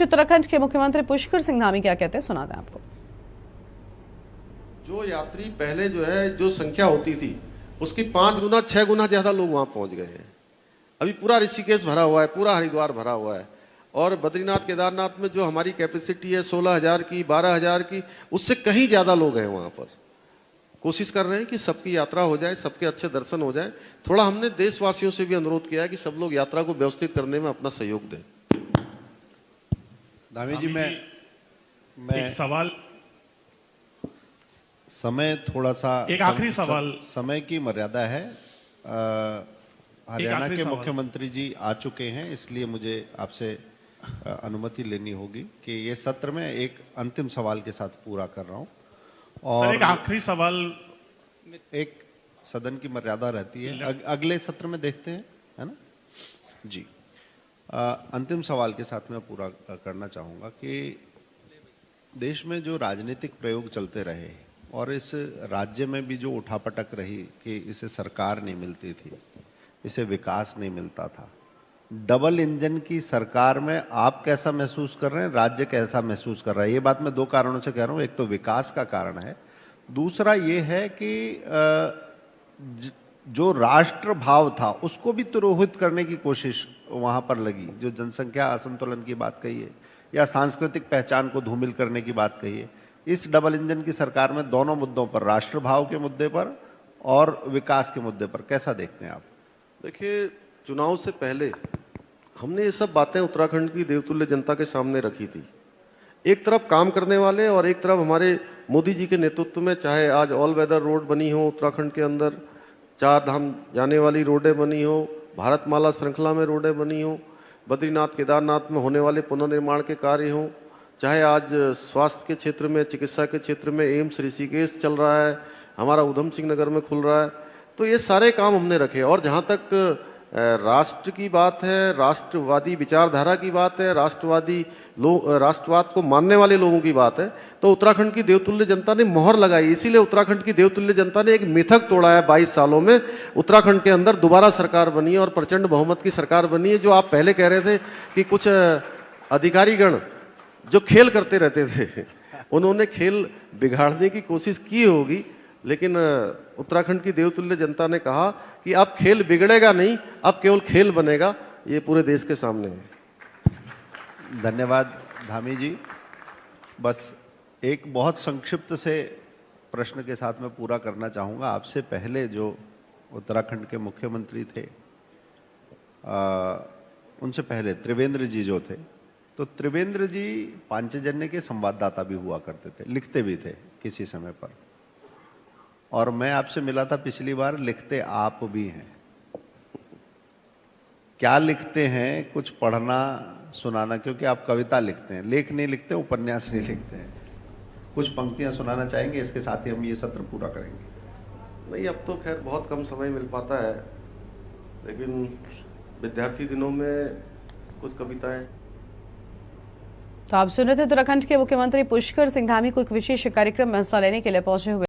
उत्तराखंड के मुख्यमंत्री पुष्कर सिंह धामी क्या कहते हैं, सुनाते हैं आपको। जो यात्री पहले जो है जो संख्या होती थी उसकी 5 गुना 6 गुना ज्यादा लोग वहां पहुंच गए हैं। अभी पूरा ऋषिकेश भरा हुआ है, पूरा हरिद्वार भरा हुआ है, और बद्रीनाथ केदारनाथ में जो हमारी कैपेसिटी है 16,000 की 12,000 की, उससे कहीं ज्यादा लोग हैं वहां पर। कोशिश कर रहे हैं कि सबकी यात्रा हो जाए, सबके अच्छे दर्शन हो जाए। थोड़ा हमने देशवासियों से भी अनुरोध किया है कि सब लोग यात्रा को व्यवस्थित करने में अपना सहयोग दें। धामी जी, मैं एक सवाल, समय थोड़ा सा एक आखिरी सवाल, समय की मर्यादा है। हरियाणा के मुख्यमंत्री जी आ चुके हैं, इसलिए मुझे आपसे अनुमति लेनी होगी कि ये सत्र में एक अंतिम सवाल के साथ पूरा कर रहा हूं। और सर एक आखिरी सवाल, एक सदन की मर्यादा रहती है, अगले सत्र में देखते हैं, है ना जी। अंतिम सवाल के साथ मैं पूरा करना चाहूंगा कि देश में जो राजनीतिक प्रयोग चलते रहे और इस राज्य में भी जो उठापटक रही कि इसे सरकार नहीं मिलती थी, इसे विकास नहीं मिलता था, डबल इंजन की सरकार में आप कैसा महसूस कर रहे हैं, राज्य कैसा महसूस कर रहा है? ये बात मैं 2 कारणों से कह रहा हूं। एक तो विकास का कारण है, दूसरा ये है कि जो राष्ट्र भाव था उसको भी तिरोहित करने की कोशिश वहां पर लगी। जो जनसंख्या असंतुलन की बात कही है या सांस्कृतिक पहचान को धूमिल करने की बात कही है, इस डबल इंजन की सरकार में दोनों मुद्दों पर, राष्ट्र भाव के मुद्दे पर और विकास के मुद्दे पर, कैसा देखते हैं आप? देखिए, चुनाव से पहले हमने ये सब बातें उत्तराखंड की देवतुल्य जनता के सामने रखी थी। एक तरफ काम करने वाले और एक तरफ हमारे मोदी जी के नेतृत्व में, चाहे आज ऑल वेदर रोड बनी हो उत्तराखंड के अंदर, 4 धाम जाने वाली रोडें बनी हो, भारतमाला श्रृंखला में रोडें बनी हो, बद्रीनाथ केदारनाथ में होने वाले पुनर्निर्माण के कार्य हों, चाहे आज स्वास्थ्य के क्षेत्र में, चिकित्सा के क्षेत्र में एम्स ऋषिकेश चल रहा है, हमारा उधम सिंह नगर में खुल रहा है, तो ये सारे काम हमने रखे। और जहाँ तक राष्ट्र की बात है, राष्ट्रवादी विचारधारा की बात है, राष्ट्रवाद को मानने वाले लोगों की बात है, तो उत्तराखंड की देवतुल्य जनता ने मोहर लगाई। इसीलिए उत्तराखंड की देवतुल्य जनता ने एक मिथक तोड़ा है। 22 सालों में उत्तराखंड के अंदर दोबारा सरकार बनी है और प्रचंड बहुमत की सरकार बनी है। जो आप पहले कह रहे थे कि कुछ अधिकारीगण जो खेल करते रहते थे, उन्होंने खेल बिगाड़ने की कोशिश की होगी, लेकिन उत्तराखंड की देवतुल्य जनता ने कहा कि अब खेल बिगड़ेगा नहीं, अब केवल खेल बनेगा। ये पूरे देश के सामने है। धन्यवाद धामी जी। बस एक बहुत संक्षिप्त से प्रश्न के साथ मैं पूरा करना चाहूँगा। आपसे पहले जो उत्तराखंड के मुख्यमंत्री थे, उनसे पहले त्रिवेंद्र जी जो थे, तो त्रिवेंद्र जी पांचजन्य के संवाददाता भी हुआ करते थे, लिखते भी थे किसी समय पर। और मैं आपसे मिला था पिछली बार, लिखते आप भी हैं। क्या लिखते हैं? कुछ पढ़ना सुनाना, क्योंकि आप कविता लिखते हैं, लेख नहीं लिखते, उपन्यास नहीं लिखते हैं। कुछ पंक्तियां सुनाना चाहेंगे? इसके साथ ही हम ये सत्र पूरा करेंगे। नहीं, अब तो खैर बहुत कम समय मिल पाता है, लेकिन विद्यार्थी दिनों में कुछ कविताएं। तो आप सुन रहे थे उत्तराखंड के मुख्यमंत्री पुष्कर सिंह धामी को एक विशेष कार्यक्रम में हिस्सा लेने के लिए पहुंचे हुए